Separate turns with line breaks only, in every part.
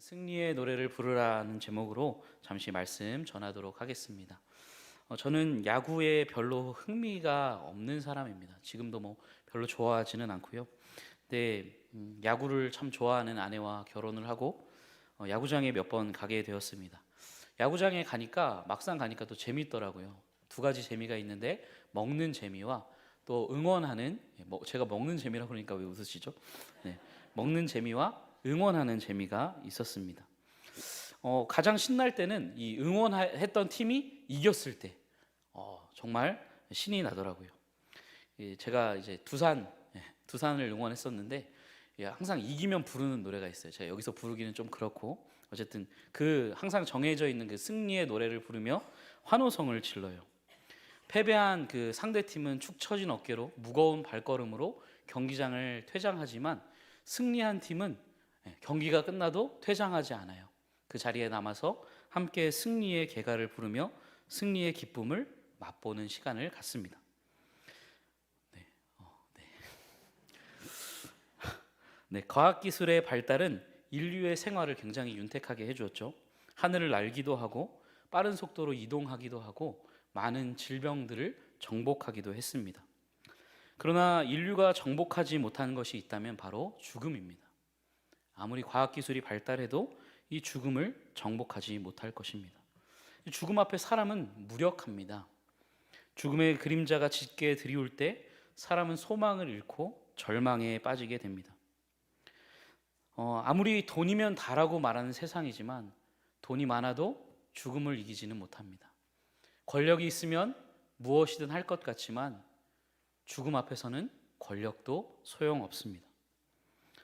승리의 노래를 부르라는 제목으로 잠시 말씀 전하도록 하겠습니다. 저는 야구에 별로 흥미가 없는 사람입니다. 지금도 별로 좋아하지는 않고요. 근데 야구를 참 좋아하는 아내와 결혼을 하고 야구장에 몇 번 가게 되었습니다. 야구장에 가니까 막상 가니까 또 재밌더라고요. 두 가지 재미가 있는데 먹는 재미와 또 응원하는, 제가 먹는 재미라고 그러니까 왜 웃으시죠? 네, 먹는 재미와 응원하는 재미가 있었습니다. 가장 신날 때는 이 응원했던 팀이 이겼을 때 정말 신이 나더라고요. 제가 이제 두산을 응원했었는데 항상 이기면 부르는 노래가 있어요. 제가 여기서 부르기는 좀 그렇고 어쨌든 그 항상 정해져 있는 그 승리의 노래를 부르며 환호성을 질러요. 패배한 그 상대 팀은 축 처진 어깨로 무거운 발걸음으로 경기장을 퇴장하지만 승리한 팀은 경기가 끝나도 퇴장하지 않아요. 그 자리에 남아서 함께 승리의 개가를 부르며 승리의 기쁨을 맛보는 시간을 갖습니다. 과학기술의 발달은 인류의 생활을 굉장히 윤택하게 해주었죠. 하늘을 날기도 하고 빠른 속도로 이동하기도 하고 많은 질병들을 정복하기도 했습니다. 그러나 인류가 정복하지 못한 것이 있다면 바로 죽음입니다. 아무리 과학기술이 발달해도 이 죽음을 정복하지 못할 것입니다. 죽음 앞에 사람은 무력합니다. 죽음의 그림자가 짙게 드리울 때 사람은 소망을 잃고 절망에 빠지게 됩니다. 아무리 돈이면 다라고 말하는 세상이지만 돈이 많아도 죽음을 이기지는 못합니다. 권력이 있으면 무엇이든 할 것 같지만 죽음 앞에서는 권력도 소용없습니다.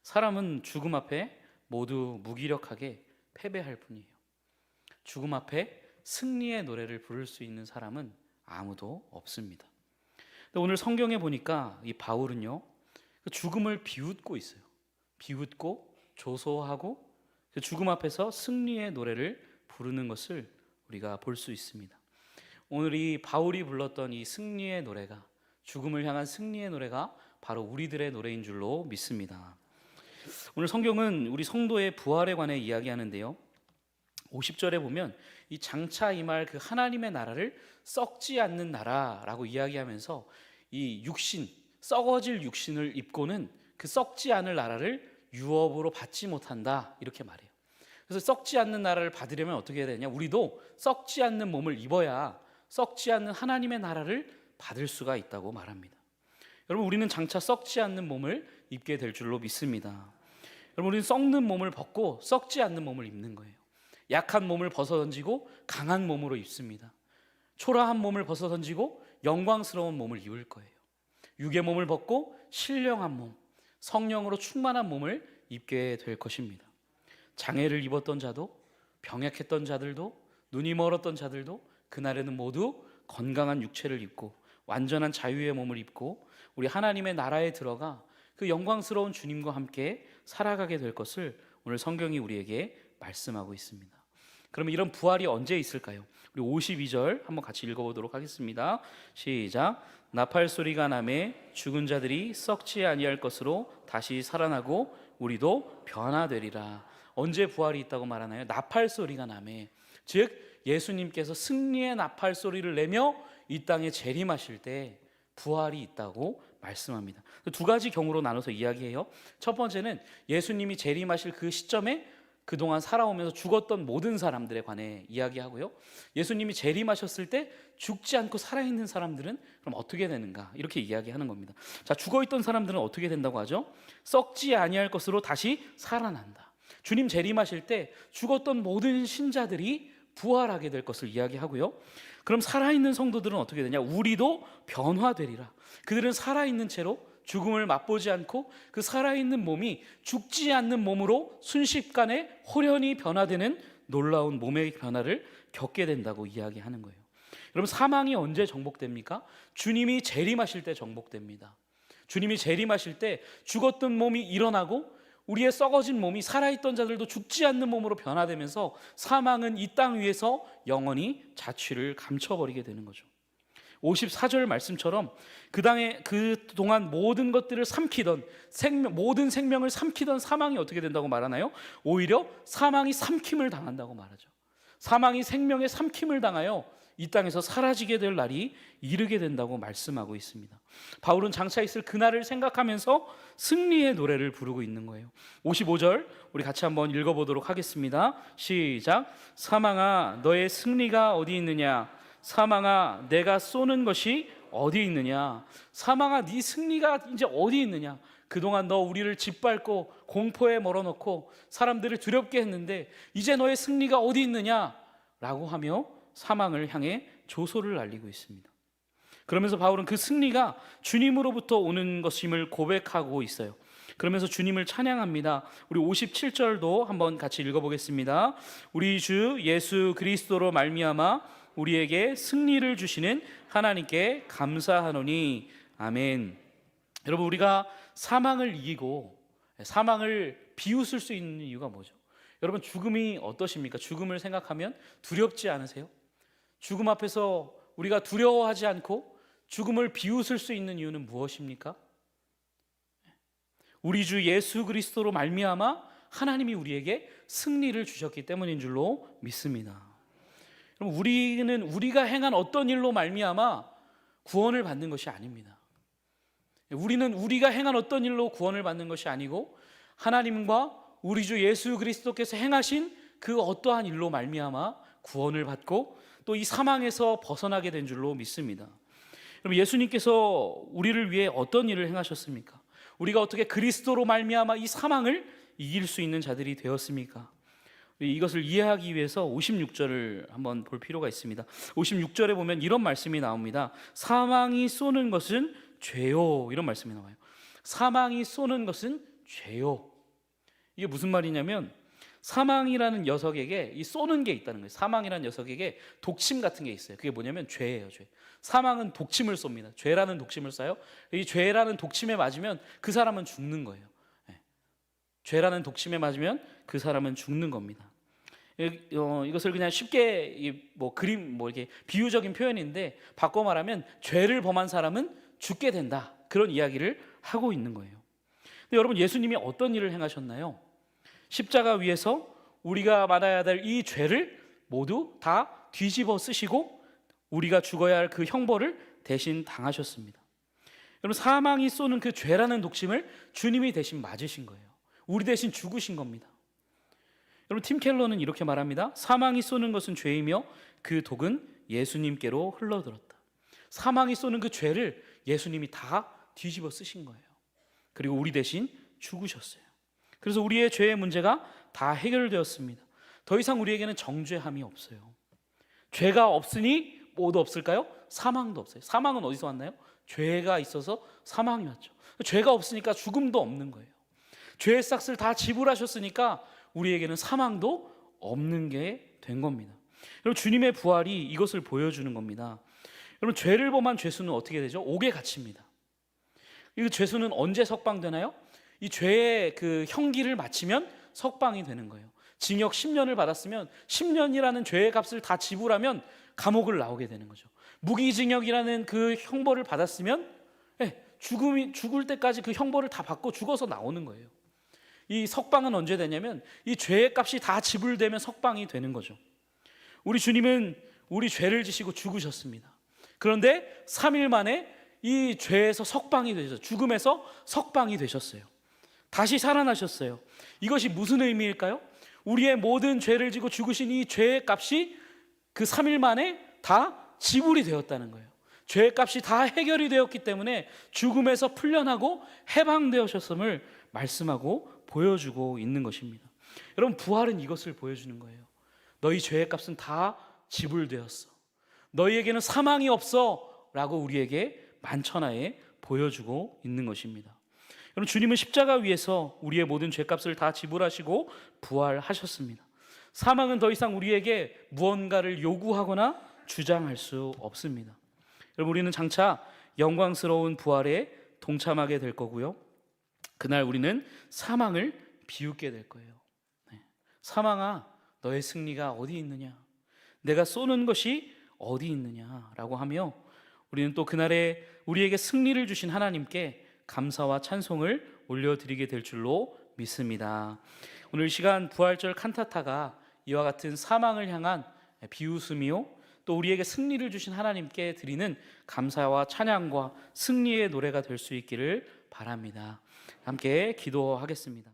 사람은 죽음 앞에 모두 무기력하게 패배할 뿐이에요. 죽음 앞에 승리의 노래를 부를 수 있는 사람은 아무도 없습니다. 오늘 성경에 보니까 이 바울은요, 죽음을 비웃고 있어요. 비웃고 조소하고 그 죽음 앞에서 승리의 노래를 부르는 것을 우리가 볼 수 있습니다. 오늘 이 바울이 불렀던 이 승리의 노래가, 죽음을 향한 승리의 노래가 바로 우리들의 노래인 줄로 믿습니다. 오늘 성경은 우리 성도의 부활에 관해 이야기하는데요, 50절에 보면 이 장차 임할 그 하나님의 나라를 썩지 않는 나라라고 이야기하면서 이 육신, 썩어질 육신을 입고는 그 썩지 않을 나라를 유업으로 받지 못한다, 이렇게 말해요. 그래서 썩지 않는 나라를 받으려면 어떻게 해야 되냐? 우리도 썩지 않는 몸을 입어야 썩지 않는 하나님의 나라를 받을 수가 있다고 말합니다. 여러분, 우리는 장차 썩지 않는 몸을 입게 될 줄로 믿습니다. 여러분, 우리는 썩는 몸을 벗고 썩지 않는 몸을 입는 거예요. 약한 몸을 벗어던지고 강한 몸으로 입습니다. 초라한 몸을 벗어던지고 영광스러운 몸을 입을 거예요. 육의 몸을 벗고 신령한 몸, 성령으로 충만한 몸을 입게 될 것입니다. 장애를 입었던 자도, 병약했던 자들도, 눈이 멀었던 자들도 그날에는 모두 건강한 육체를 입고 완전한 자유의 몸을 입고 우리 하나님의 나라에 들어가 그 영광스러운 주님과 함께 살아가게 될 것을 오늘 성경이 우리에게 말씀하고 있습니다. 그러면 이런 부활이 언제 있을까요? 우리 52절 한번 같이 읽어보도록 하겠습니다. 시작. 나팔 소리가 나매 죽은 자들이 썩지 아니할 것으로 다시 살아나고 우리도 변화되리라. 언제 부활이 있다고 말하나요? 나팔 소리가 나매, 즉 예수님께서 승리의 나팔 소리를 내며 이 땅에 재림하실 때 부활이 있다고 말씀합니다. 두 가지 경우로 나눠서 이야기해요. 첫 번째는 예수님이 재림하실 그 시점에 그동안 살아오면서 죽었던 모든 사람들에 관해 이야기하고요, 예수님이 재림하셨을 때 죽지 않고 살아있는 사람들은 그럼 어떻게 되는가, 이렇게 이야기하는 겁니다. 자, 죽어있던 사람들은 어떻게 된다고 하죠? 썩지 아니할 것으로 다시 살아난다. 주님 재림하실 때 죽었던 모든 신자들이 부활하게 될 것을 이야기하고요, 그럼 살아있는 성도들은 어떻게 되냐? 우리도 변화되리라. 그들은 살아있는 채로 죽음을 맛보지 않고 그 살아있는 몸이 죽지 않는 몸으로 순식간에 홀연히 변화되는 놀라운 몸의 변화를 겪게 된다고 이야기하는 거예요. 여러분, 사망이 언제 정복됩니까? 주님이 재림하실 때 정복됩니다. 주님이 재림하실 때 죽었던 몸이 일어나고 우리의 썩어진 몸이 살아있던 자들도 죽지 않는 몸으로 변화되면서 사망은 이 땅 위에서 영원히 자취를 감춰버리게 되는 거죠. 54절 말씀처럼 그동안 모든 것들을 삼키던 모든 생명을 삼키던 사망이 어떻게 된다고 말하나요? 오히려 사망이 삼킴을 당한다고 말하죠. 사망이 생명의 삼킴을 당하여 이 땅에서 사라지게 될 날이 이르게 된다고 말씀하고 있습니다. 바울은 장차 있을 그날을 생각하면서 승리의 노래를 부르고 있는 거예요. 55절 우리 같이 한번 읽어보도록 하겠습니다. 시작. 사망아 너의 승리가 어디 있느냐? 사망아 내가 쏘는 것이 어디 있느냐? 사망아 네 승리가 이제 어디 있느냐? 그동안 너 우리를 짓밟고 공포에 몰아넣고 사람들을 두렵게 했는데 이제 너의 승리가 어디 있느냐? 라고 하며 사망을 향해 조소를 날리고 있습니다. 그러면서 바울은 그 승리가 주님으로부터 오는 것임을 고백하고 있어요. 그러면서 주님을 찬양합니다. 우리 57절도 한번 같이 읽어보겠습니다. 우리 주 예수 그리스도로 말미암아 우리에게 승리를 주시는 하나님께 감사하노니 아멘. 여러분, 우리가 사망을 이기고 사망을 비웃을 수 있는 이유가 뭐죠? 여러분, 죽음이 어떠십니까? 죽음을 생각하면 두렵지 않으세요? 죽음 앞에서 우리가 두려워하지 않고 죽음을 비웃을 수 있는 이유는 무엇입니까? 우리 주 예수 그리스도로 말미암아 하나님이 우리에게 승리를 주셨기 때문인 줄로 믿습니다. 그럼 우리는 우리가 행한 어떤 일로 말미암아 구원을 받는 것이 아닙니다. 우리는 우리가 행한 어떤 일로 구원을 받는 것이 아니고 하나님과 우리 주 예수 그리스도께서 행하신 그 어떠한 일로 말미암아 구원을 받고 또 이 사망에서 벗어나게 된 줄로 믿습니다. 그럼 예수님께서 우리를 위해 어떤 일을 행하셨습니까? 우리가 어떻게 그리스도로 말미암아 이 사망을 이길 수 있는 자들이 되었습니까? 이것을 이해하기 위해서 56절을 한번 볼 필요가 있습니다. 56절에 보면 이런 말씀이 나옵니다. 사망이 쏘는 것은 죄요. 이런 말씀이 나와요. 사망이 쏘는 것은 죄요. 이게 무슨 말이냐면 사망이라는 녀석에게 이 쏘는 게 있다는 거예요. 사망이라는 녀석에게 독침 같은 게 있어요. 그게 뭐냐면 죄예요. 죄. 사망은 독침을 쏩니다. 죄라는 독침을 쏴요. 이 죄라는 독침에 맞으면 그 사람은 죽는 거예요. 죄라는 독침에 맞으면 그 사람은 죽는 겁니다. 이것을 그냥 쉽게 그림 이렇게 비유적인 표현인데 바꿔 말하면 죄를 범한 사람은 죽게 된다. 그런 이야기를 하고 있는 거예요. 근데 여러분, 예수님이 어떤 일을 행하셨나요? 십자가 위에서 우리가 받아야 될 이 죄를 모두 다 뒤집어 쓰시고 우리가 죽어야 할 그 형벌을 대신 당하셨습니다. 여러분, 사망이 쏘는 그 죄라는 독침을 주님이 대신 맞으신 거예요. 우리 대신 죽으신 겁니다. 여러분, 팀 켈러는 이렇게 말합니다. 사망이 쏘는 것은 죄이며 그 독은 예수님께로 흘러들었다. 사망이 쏘는 그 죄를 예수님이 다 뒤집어 쓰신 거예요. 그리고 우리 대신 죽으셨어요. 그래서 우리의 죄의 문제가 다 해결되었습니다. 더 이상 우리에게는 정죄함이 없어요. 죄가 없으니 뭐도 없을까요? 사망도 없어요. 사망은 어디서 왔나요? 죄가 있어서 사망이 왔죠. 죄가 없으니까 죽음도 없는 거예요. 죄의 싹을 다 지불하셨으니까 우리에게는 사망도 없는 게 된 겁니다. 여러분, 주님의 부활이 이것을 보여주는 겁니다. 여러분, 죄를 범한 죄수는 어떻게 되죠? 옥에 갇힙니다. 이 죄수는 언제 석방되나요? 이 죄의 그 형기를 마치면 석방이 되는 거예요. 징역 10년을 받았으면 10년이라는 죄의 값을 다 지불하면 감옥을 나오게 되는 거죠. 무기징역이라는 그 형벌을 받았으면 죽을 때까지 그 형벌을 다 받고 죽어서 나오는 거예요. 이 석방은 언제 되냐면 이 죄의 값이 다 지불되면 석방이 되는 거죠. 우리 주님은 우리 죄를 지시고 죽으셨습니다. 그런데 3일 만에 이 죄에서 석방이 되셨어요. 죽음에서 석방이 되셨어요. 다시 살아나셨어요. 이것이 무슨 의미일까요? 우리의 모든 죄를 지고 죽으신 이 죄의 값이 그 3일 만에 다 지불이 되었다는 거예요. 죄의 값이 다 해결이 되었기 때문에 죽음에서 풀려나고 해방되셨음을 말씀하고 보여주고 있는 것입니다. 여러분, 부활은 이것을 보여주는 거예요. 너희 죄의 값은 다 지불되었어. 너희에게는 사망이 없어 라고 우리에게 만천하에 보여주고 있는 것입니다. 여러분, 주님은 십자가 위에서 우리의 모든 죄값을 다 지불하시고 부활하셨습니다. 사망은 더 이상 우리에게 무언가를 요구하거나 주장할 수 없습니다. 여러분, 우리는 장차 영광스러운 부활에 동참하게 될 거고요. 그날 우리는 사망을 비웃게 될 거예요. 사망아, 너의 승리가 어디 있느냐? 내가 쏘는 것이 어디 있느냐라고 하며 우리는 또 그날에 우리에게 승리를 주신 하나님께 감사와 찬송을 올려드리게 될 줄로 믿습니다. 오늘 시간 부활절 칸타타가 이와 같은 사망을 향한 비웃음이요, 또 우리에게 승리를 주신 하나님께 드리는 감사와 찬양과 승리의 노래가 될 수 있기를 바랍니다. 함께 기도하겠습니다.